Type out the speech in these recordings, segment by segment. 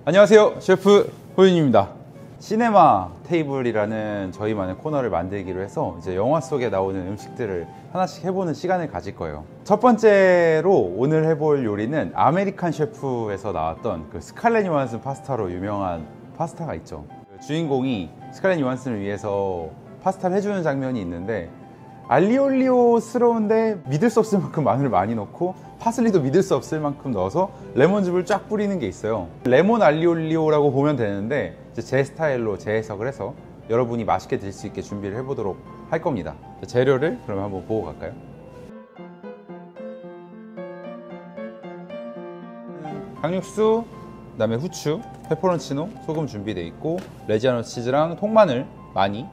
안녕하세요, 셰프 호윤입니다. 시네마 테이블이라는 저희만의 코너를 만들기로 해서 이제 영화 속에 나오는 음식들을 하나씩 해보는 시간을 가질 거예요. 첫 번째로 오늘 해볼 요리는 아메리칸 셰프에서 나왔던 그 스칼렛 요한슨 파스타로 유명한 파스타가 있죠. 그 주인공이 스칼렛 요한슨을 위해서 파스타를 해주는 장면이 있는데, 알리올리오스러운데 믿을 수 없을 만큼 마늘을 많이 넣고 파슬리도 믿을 수 없을 만큼 넣어서 레몬즙을 쫙 뿌리는 게 있어요. 레몬 알리올리오라고 보면 되는데 제 스타일로 재해석을 해서 여러분이 맛있게 드실 수 있게 준비를 해보도록 할 겁니다. 재료를 그러면 한번 보고 갈까요? 강육수, 그 다음에 후추, 페퍼론치노, 소금 준비되어 있고, 레지아노 치즈랑 통마늘 많이,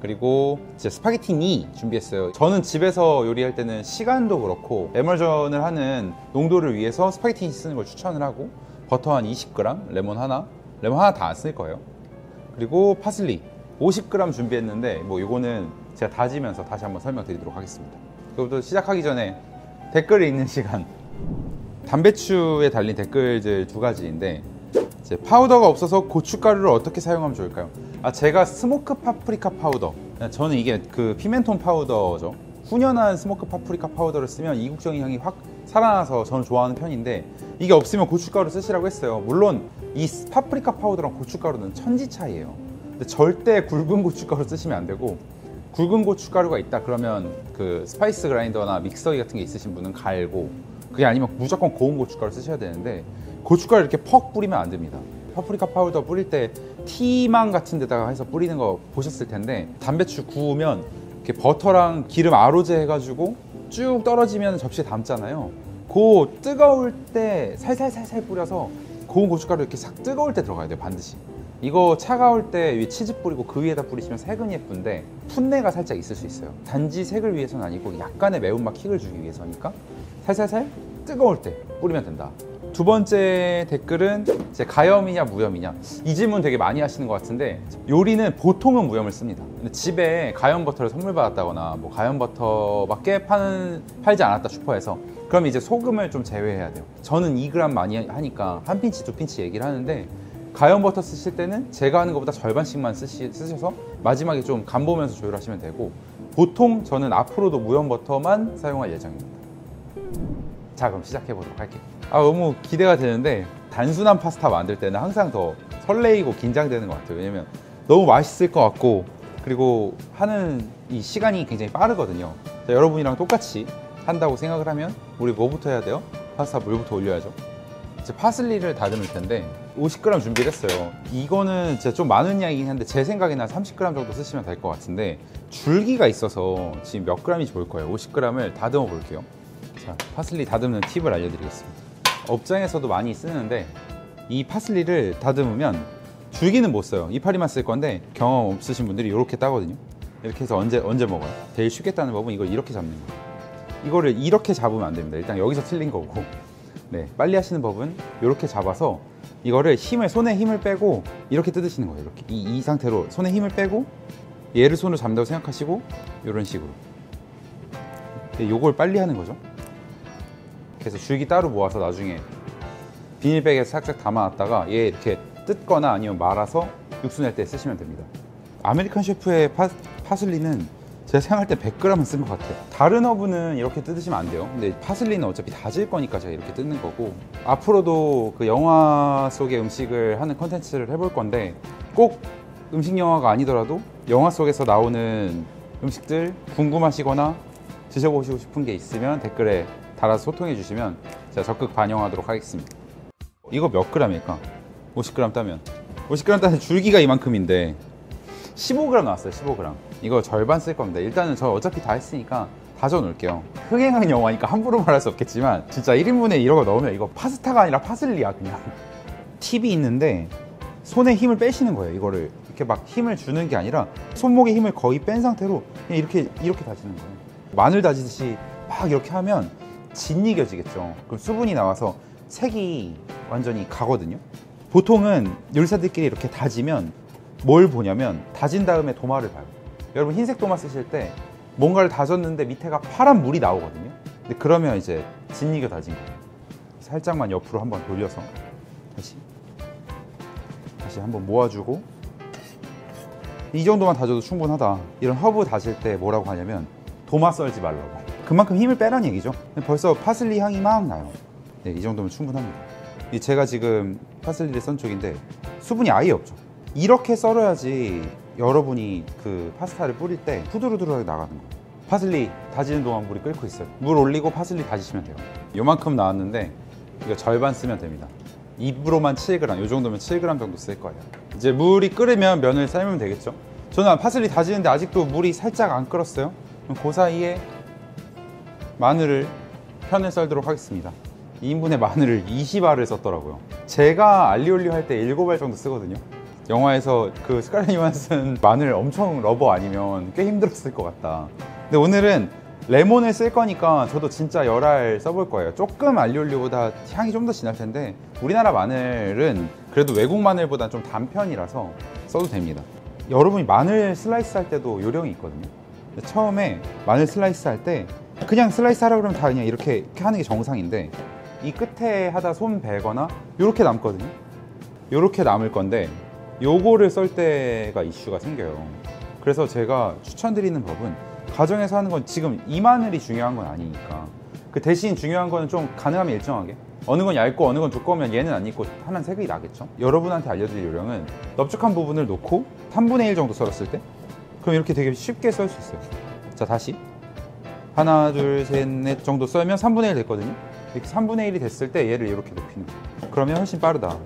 그리고 이제 스파게티니 준비했어요. 저는 집에서 요리할 때는 시간도 그렇고 에멀전을 하는 농도를 위해서 스파게티니 쓰는 걸 추천을 하고, 버터 한 20g, 레몬 하나 다 안 쓸 거예요. 그리고 파슬리 50g 준비했는데 뭐 이거는 제가 다지면서 다시 한번 설명드리도록 하겠습니다. 그것부터 시작하기 전에 댓글이 있는 시간. 담배추에 달린 댓글들 두 가지인데, 이제 파우더가 없어서 고춧가루를 어떻게 사용하면 좋을까요? 제가 스모크 파프리카 파우더, 저는 이게 그 피멘톤 파우더죠. 훈연한 스모크 파프리카 파우더를 쓰면 이국적인 향이 확 살아나서 저는 좋아하는 편인데, 이게 없으면 고춧가루 쓰시라고 했어요. 물론 이 파프리카 파우더랑 고춧가루는 천지 차이예요. 근데 절대 굵은 고춧가루 쓰시면 안 되고, 굵은 고춧가루가 있다 그러면 그 스파이스 그라인더나 믹서기 같은 게 있으신 분은 갈고, 그게 아니면 무조건 고운 고춧가루 쓰셔야 되는데, 고춧가루 이렇게 퍽 뿌리면 안 됩니다. 파프리카 파우더 뿌릴 때 티망 같은 데다가 해서 뿌리는 거 보셨을 텐데, 담배추 구우면 이렇게 버터랑 기름 아로제 해가지고 쭉 떨어지면 접시에 담잖아요. 그 뜨거울 때 살살 뿌려서 고운 고춧가루 이렇게 싹 뜨거울 때 들어가야 돼요, 반드시. 이거 차가울 때 위에 치즈 뿌리고 그 위에다 뿌리시면 색은 예쁜데 풋내가 살짝 있을 수 있어요. 단지 색을 위해서는 아니고 약간의 매운맛 킥을 주기 위해서니까 살살 뜨거울 때 뿌리면 된다. 두 번째 댓글은 이제 가염이냐 무염이냐, 이 질문 되게 많이 하시는 것 같은데, 요리는 보통은 무염을 씁니다. 근데 집에 가염 버터를 선물 받았다거나 뭐 가염 버터밖에 팔지 않았다 슈퍼에서, 그럼 이제 소금을 좀 제외해야 돼요. 저는 2g 많이 하니까 한 핀치 두 핀치 얘기를 하는데, 가염 버터 쓰실 때는 제가 하는 것보다 절반씩만 쓰셔서 마지막에 좀 간 보면서 조율하시면 되고, 보통 저는 앞으로도 무염 버터만 사용할 예정입니다. 자, 그럼 시작해 보도록 할게요. 너무 기대가 되는데, 단순한 파스타 만들 때는 항상 더 설레이고 긴장되는 것 같아요. 왜냐면 너무 맛있을 것 같고, 그리고 하는 이 시간이 굉장히 빠르거든요. 자, 여러분이랑 똑같이 한다고 생각을 하면 우리 뭐부터 해야 돼요? 파스타 물부터 올려야죠. 이제 파슬리를 다듬을 텐데 50g 준비를 했어요. 이거는 진짜 좀 많은 양이긴 한데 제 생각에는 30g 정도 쓰시면 될 것 같은데, 줄기가 있어서 지금 몇 g이 좋을 거예요. 50g을 다듬어 볼게요. 자, 파슬리 다듬는 팁을 알려드리겠습니다. 업장에서도 많이 쓰는데, 이 파슬리를 다듬으면 줄기는 못 써요. 이파리만 쓸 건데 경험 없으신 분들이 이렇게 따거든요. 이렇게 해서 언제 먹어요? 제일 쉽게 따는 법은 이걸 이렇게 잡는 거예요. 이거를 이렇게 잡으면 안 됩니다. 일단 여기서 틀린 거고, 네, 빨리 하시는 법은 이렇게 잡아서 이거를 손에 힘을 빼고 이렇게 뜯으시는 거예요. 이렇게 이 상태로 손에 힘을 빼고 얘를 손으로 잡는다고 생각하시고, 이런 식으로. 요걸 빨리 하는 거죠. 그래서 줄기 따로 모아서 나중에 비닐백에 살짝 담아놨다가 얘 이렇게 뜯거나 아니면 말아서 육수 낼 때 쓰시면 됩니다. 아메리칸 셰프의 파슬리는 제가 생각할 때 100g은 쓴 것 같아요. 다른 허브는 이렇게 뜯으시면 안 돼요. 근데 파슬리는 어차피 다질 거니까 제가 이렇게 뜯는 거고, 앞으로도 그 영화 속의 음식을 하는 컨텐츠를 해볼 건데, 꼭 음식 영화가 아니더라도 영화 속에서 나오는 음식들 궁금하시거나 드셔보시고 싶은 게 있으면 댓글에 달아서 소통해 주시면 제가 적극 반영하도록 하겠습니다. 이거 몇 g일까? 50g 따면 50g 따면 줄기가 이만큼인데 15g 나왔어요. 15g. 이거 절반 쓸 겁니다. 일단은 저 어차피 다 했으니까 다져 놓을게요. 흥행한 영화니까 함부로 말할 수 없겠지만 진짜 1인분에 이런 거 넣으면 이거 파스타가 아니라 파슬리야 그냥. 팁이 있는데, 손에 힘을 빼시는 거예요. 이거를 이렇게 막 힘을 주는 게 아니라 손목에 힘을 거의 뺀 상태로 그냥 이렇게 다지는 거예요. 마늘 다지듯이 막 이렇게 하면 짓이겨지겠죠. 그럼 수분이 나와서 색이 완전히 가거든요. 보통은 요리사들끼리 이렇게 다지면 뭘 보냐면, 다진 다음에 도마를 봐요. 여러분 흰색 도마 쓰실 때 뭔가를 다졌는데 밑에가 파란 물이 나오거든요. 근데 그러면 이제 짓이겨 다진 거예요. 살짝만 옆으로 한번 돌려서 다시 다시 한번 모아주고, 이 정도만 다져도 충분하다. 이런 허브 다질 때 뭐라고 하냐면 도마 썰지 말라고. 그만큼 힘을 빼란 얘기죠. 벌써 파슬리 향이 막 나요. 네, 이 정도면 충분합니다. 제가 지금 파슬리를 썬 쪽인데 수분이 아예 없죠. 이렇게 썰어야지 여러분이 그 파스타를 뿌릴 때 후두루두루하게 나가는 거예요. 파슬리 다지는 동안 물이 끓고 있어요. 물 올리고 파슬리 다지시면 돼요. 요만큼 나왔는데 이거 절반 쓰면 됩니다. 입으로만 7g, 이 정도면 7g 정도 쓸 거예요. 이제 물이 끓으면 면을 삶으면 되겠죠. 저는 파슬리 다지는데 아직도 물이 살짝 안 끓었어요. 그럼 그 사이에 마늘을 편을 썰도록 하겠습니다. 2인분의 마늘을 20알을 썼더라고요. 제가 알리올리오 할 때 7알 정도 쓰거든요. 영화에서 그 스칼렛 요한슨 마늘 엄청 러버 아니면 꽤 힘들었을 것 같다. 근데 오늘은 레몬을 쓸 거니까 저도 진짜 10알 써볼 거예요. 조금 알리올리오보다 향이 좀 더 진할 텐데 우리나라 마늘은 그래도 외국 마늘보다 좀 단편이라서 써도 됩니다. 여러분이 마늘 슬라이스 할 때도 요령이 있거든요. 처음에 마늘 슬라이스 할 때 그냥 슬라이스 하라 그러면 다 그냥 이렇게 하는 게 정상인데 이 끝에 하다 손 베거나 이렇게 남거든요. 이렇게 남을 건데 요거를 썰 때가 이슈가 생겨요. 그래서 제가 추천드리는 법은 가정에서 하는 건 지금 이 마늘이 중요한 건 아니니까 그 대신 중요한 거는 좀 가능하면 일정하게 어느 건 얇고 어느 건 두꺼우면 얘는 안 익고 하나는 색이 나겠죠. 여러분한테 알려드릴 요령은 넓적한 부분을 놓고 3분의 1 정도 썰었을 때 그럼 이렇게 되게 쉽게 썰 수 있어요. 자, 다시 하나 둘 셋 넷 정도 썰면 3분의 1 됐거든요. 이렇게 3분의 1이 됐을 때 얘를 이렇게 높이는 거예요. 그러면 훨씬 빠르다.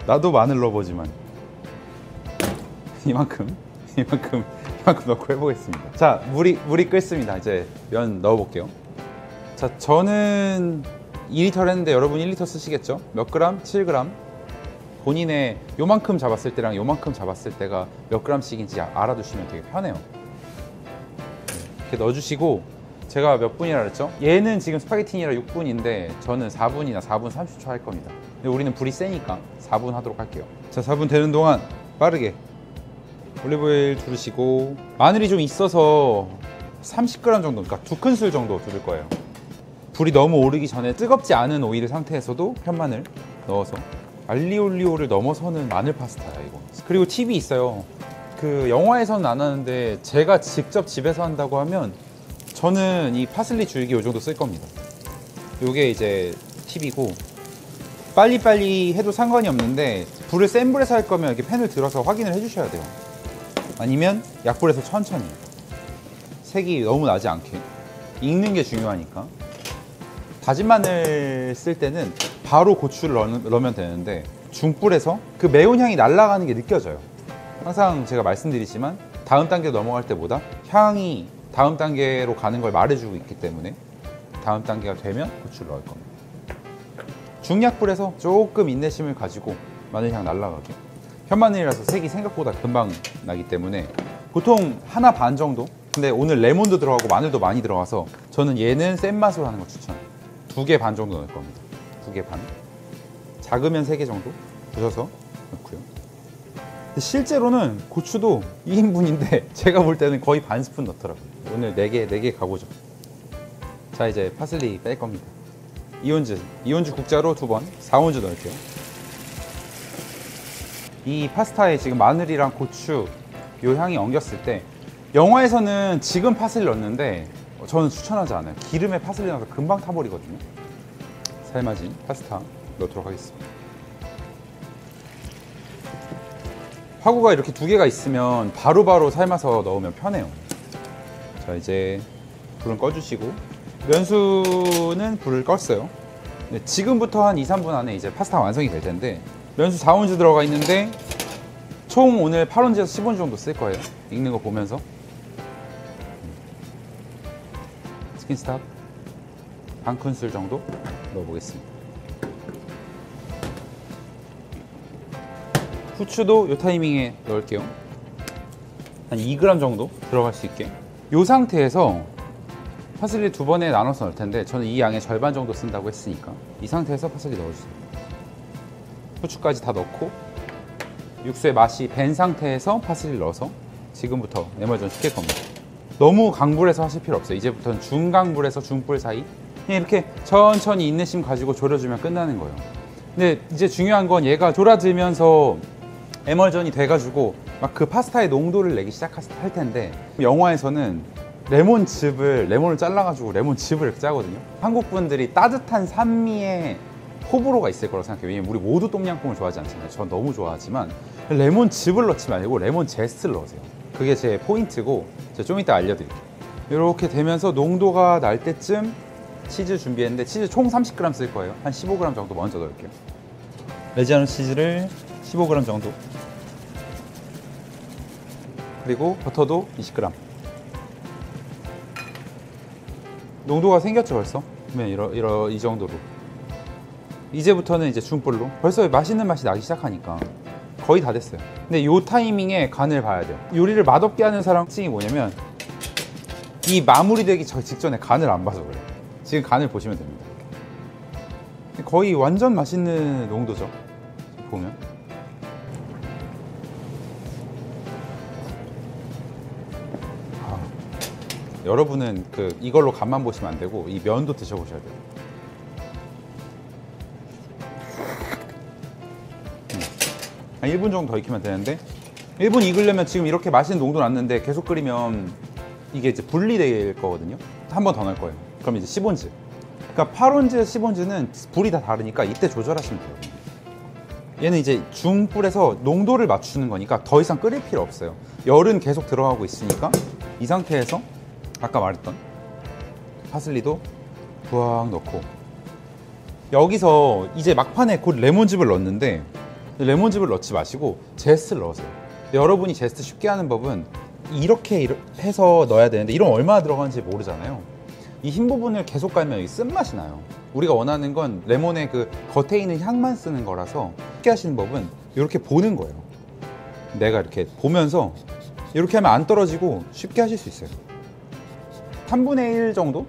나도 마늘 러버지만 이만큼 넣고 해보겠습니다. 자, 물이 끓습니다. 이제 면 넣어볼게요. 자, 저는 2리터를 했는데 여러분 1리터 쓰시겠죠? 몇 그램? 7g. 본인의 요만큼 잡았을 때랑 요만큼 잡았을 때가 몇 g씩인지 알아두시면 되게 편해요. 이렇게 넣어주시고, 제가 몇 분이라 그랬죠? 얘는 지금 스파게티니라 6분인데 저는 4분이나 4분 30초 할 겁니다. 근데 우리는 불이 세니까 4분 하도록 할게요. 자, 4분 되는 동안 빠르게 올리브오일 두르시고, 마늘이 좀 있어서 30g 정도, 그러니까 2큰술 정도 두를 거예요. 불이 너무 오르기 전에 뜨겁지 않은 오일 상태에서도 편마늘 넣어서, 알리올리오를 넘어서는 마늘 파스타야 이거. 그리고 팁이 있어요. 그 영화에서는 안 하는데 제가 직접 집에서 한다고 하면 저는 이 파슬리 줄기 이 정도 쓸 겁니다. 요게 이제 팁이고, 빨리빨리 해도 상관이 없는데 불을 센 불에서 할 거면 이렇게 팬을 들어서 확인을 해주셔야 돼요. 아니면 약불에서 천천히, 색이 너무 나지 않게 익는 게 중요하니까. 다진 마늘 쓸 때는 바로 고추를 넣으면 되는데 중불에서 그 매운 향이 날아가는 게 느껴져요. 항상 제가 말씀드리지만 다음 단계 넘어갈 때보다 향이 다음 단계로 가는 걸 말해주고 있기 때문에 다음 단계가 되면 고추를 넣을 겁니다. 중약불에서 조금 인내심을 가지고 마늘향 날아가게. 현마늘이라서 색이 생각보다 금방 나기 때문에 보통 하나 반 정도? 근데 오늘 레몬도 들어가고 마늘도 많이 들어가서 저는 얘는 센 맛으로 하는 거 추천. 2개 반 정도 넣을 겁니다. 2개 반. 작으면 3개 정도 부셔서 넣고요. 실제로는 고추도 2인분인데 제가 볼 때는 거의 반 스푼 넣더라고요. 오늘 4개 가보죠. 자, 이제 파슬리 뺄 겁니다. 이온주 국자로 2번, 4온주 넣을게요. 이 파스타에 지금 마늘이랑 고추 요 향이 엉겼을 때, 영화에서는 지금 파슬리 넣는데 저는 추천하지 않아요. 기름에 파슬리 넣어서 금방 타버리거든요. 삶아진 파스타 넣도록 하겠습니다. 화구가 이렇게 2개가 있으면 바로바로 삶아서 넣으면 편해요. 자, 이제 불은 꺼주시고, 면수는 불을 껐어요. 네, 지금부터 한 2-3분 안에 이제 파스타 완성이 될 텐데, 면수 4온즈 들어가 있는데 총 오늘 8온즈에서 10온즈 정도 쓸 거예요. 익는 거 보면서. 치킨스탑 반 큰술 정도 넣어보겠습니다. 후추도 이 타이밍에 넣을게요. 한 2g 정도 들어갈 수 있게. 이 상태에서 파슬리 2번에 나눠서 넣을 텐데 저는 이 양의 절반 정도 쓴다고 했으니까 이 상태에서 파슬리 넣어주세요. 후추까지 다 넣고 육수의 맛이 밴 상태에서 파슬리를 넣어서 지금부터 에멀전 시킬 겁니다. 너무 강불에서 하실 필요 없어요. 이제부터는 중강불에서 중불 사이 그냥 이렇게 천천히 인내심 가지고 졸여주면 끝나는 거예요. 근데 이제 중요한 건 얘가 졸아들면서 에멀전이 돼가지고 막 그 파스타의 농도를 내기 시작할 텐데, 영화에서는 레몬을 잘라가지고 레몬즙을 이렇게 짜거든요. 한국 분들이 따뜻한 산미의 호불호가 있을 거라고 생각해요. 왜냐면 우리 모두 똠양꿍을 좋아하지 않잖아요. 전 너무 좋아하지만 레몬즙을 넣지 말고 레몬 제스를 넣으세요. 그게 제 포인트고, 제가 좀 이따 알려드릴게요. 이렇게 되면서 농도가 날 때쯤 치즈 준비했는데, 치즈 총 30g 쓸 거예요. 한 15g 정도 먼저 넣을게요. 레지아노 치즈를 15g 정도, 그리고 버터도 20g. 농도가 생겼죠 벌써? 그러면 이 정도로. 이제부터는 이제 중불로. 벌써 맛있는 맛이 나기 시작하니까 거의 다 됐어요. 근데 이 타이밍에 간을 봐야 돼요. 요리를 맛없게 하는 사람 특징이 뭐냐면, 이 마무리되기 직전에 간을 안 봐서 그래요. 지금 간을 보시면 됩니다. 거의 완전 맛있는 농도죠, 보면. 여러분은 이걸로 간만 보시면 안 되고 이 면도 드셔보셔야 돼요. 한 1분 정도 더 익히면 되는데, 1분 익으려면 지금 이렇게 맛있는 농도 났는데 계속 끓이면 이게 이제 분리될 거거든요. 한 번 더 넣을 거예요. 그럼 이제 10온즈. 그러니까 8온즈, 10온즈는 불이 다 다르니까 이때 조절하시면 돼요. 얘는 이제 중불에서 농도를 맞추는 거니까 더 이상 끓일 필요 없어요. 열은 계속 들어가고 있으니까 이 상태에서 아까 말했던 파슬리도 부악 넣고, 여기서 이제 막판에 곧 레몬즙을 넣었는데, 레몬즙을 넣지 마시고 제스를 넣으세요. 여러분이 제스 쉽게 하는 법은 이렇게 해서 넣어야 되는데, 이런 얼마나 들어가는지 모르잖아요. 이 흰 부분을 계속 깔면 여기 쓴맛이 나요. 우리가 원하는 건 레몬의 그 겉에 있는 향만 쓰는 거라서, 쉽게 하시는 법은 이렇게 보는 거예요. 내가 이렇게 보면서 이렇게 하면 안 떨어지고 쉽게 하실 수 있어요. 3분의 1 정도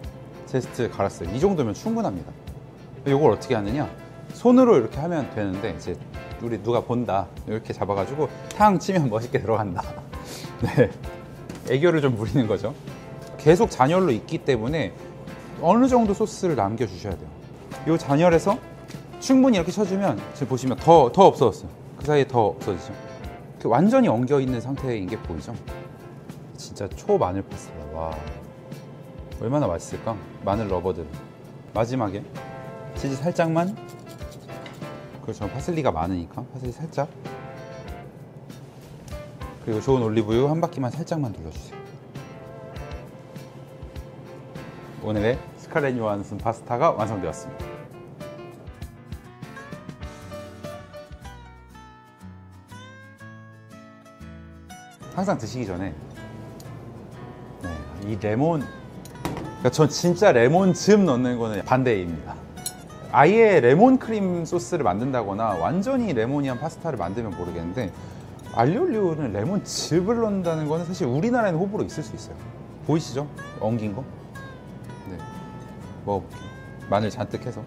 제스트 갈았어요. 이 정도면 충분합니다. 이걸 어떻게 하느냐, 손으로 이렇게 하면 되는데, 이제 우리 누가 본다 이렇게 잡아가지고 탕 치면 멋있게 들어간다. 네, 애교를 좀 부리는 거죠. 계속 잔열로 익기 때문에 어느 정도 소스를 남겨주셔야 돼요. 이 잔열에서 충분히 이렇게 쳐주면, 지금 보시면 더 없어졌어요. 그 사이에 더 없어지죠. 완전히 엉겨 있는 상태인 게 보이죠. 진짜 초마늘 파스타. 와, 얼마나 맛있을까? 마늘 러버들. 마지막에 치즈 살짝만, 그리고 저는 파슬리가 많으니까 파슬리 살짝, 그리고 좋은 올리브유 한 바퀴만 살짝만 둘러주세요. 오늘의 스칼렛 요한슨 파스타가 완성되었습니다. 항상 드시기 전에 이 레몬, 그러니까 전 진짜 레몬즙 넣는 거는 반대입니다. 아예 레몬 크림 소스를 만든다거나 완전히 레모니한 파스타를 만들면 모르겠는데, 알리올리오는 레몬즙을 넣는다는 거는 사실 우리나라에는 호불호 있을 수 있어요. 보이시죠? 엉긴 거? 네, 먹어볼게요. 마늘 잔뜩 해서.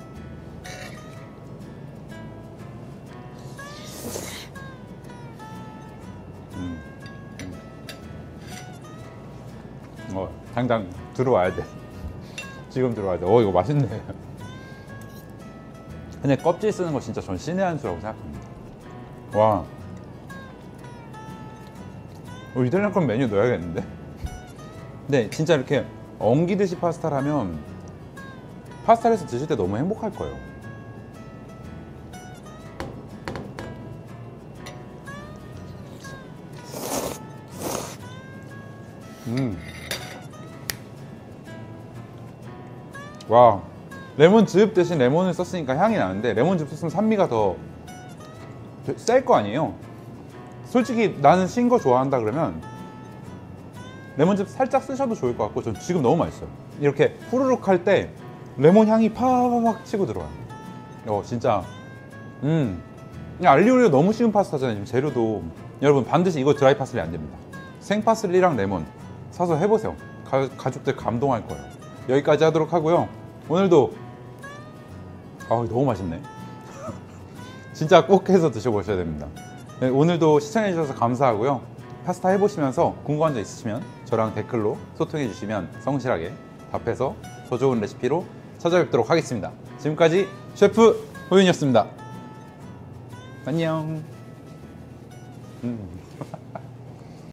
당장 들어와야 돼. 지금 들어와야 돼. 이거 맛있네. 근데 껍질 쓰는 거 진짜 전 신의 한 수라고 생각합니다. 와, 이탈리안 메뉴 넣어야겠는데? 근데 진짜 이렇게 엉기듯이 파스타를 하면 파스타를 해서 드실 때 너무 행복할 거예요. 와, 레몬즙 대신 레몬을 썼으니까 향이 나는데, 레몬즙 썼으면 산미가 더 셀 거 아니에요. 솔직히 나는 신 거 좋아한다 그러면 레몬즙 살짝 쓰셔도 좋을 것 같고, 전 지금 너무 맛있어요. 이렇게 후루룩 할 때 레몬 향이 파박 치고 들어와요. 진짜 그냥 알리올리오 너무 쉬운 파스타잖아요. 지금 재료도. 여러분 반드시 이거 드라이 파슬리 안 됩니다. 생파슬리랑 레몬 사서 해보세요. 가족들 감동할 거예요. 여기까지 하도록 하고요. 오늘도 너무 맛있네. 진짜 꼭 해서 드셔보셔야 됩니다. 네, 오늘도 시청해주셔서 감사하고요. 파스타 해보시면서 궁금한 점 있으시면 저랑 댓글로 소통해주시면 성실하게 답해서 더 좋은 레시피로 찾아뵙도록 하겠습니다. 지금까지 셰프 호윤이었습니다. 안녕.